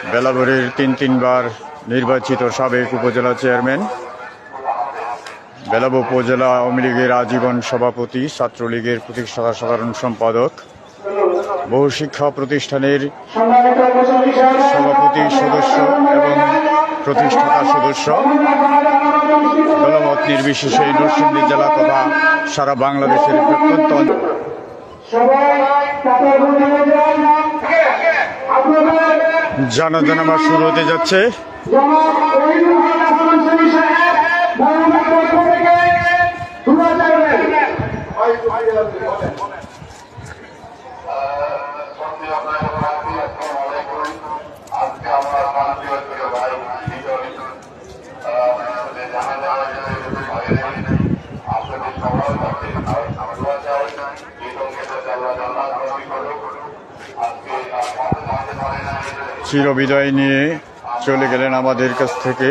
বেলাবুড়ির তিনবার নির্বাচিত সাবেক উপজেলা চেয়ারম্যান, বেলাব উপজেলা আওয়ামী লীগের আজীবন সভাপতি, ছাত্রলীগের প্রতিষ্ঠাতা সাধারণ সম্পাদক, বহু শিক্ষা প্রতিষ্ঠানের সভাপতি সদস্য এবং প্রতিষ্ঠাতা সদস্য, দলমত নির্বিশেষে নরসিংদী জেলা তথা সারা বাংলাদেশের প্রত্যন্ত জানাজানামা শুরু হতে যাচ্ছে। চিরবিদায় নিয়ে চলে গেলেন আমাদের কাছ থেকে।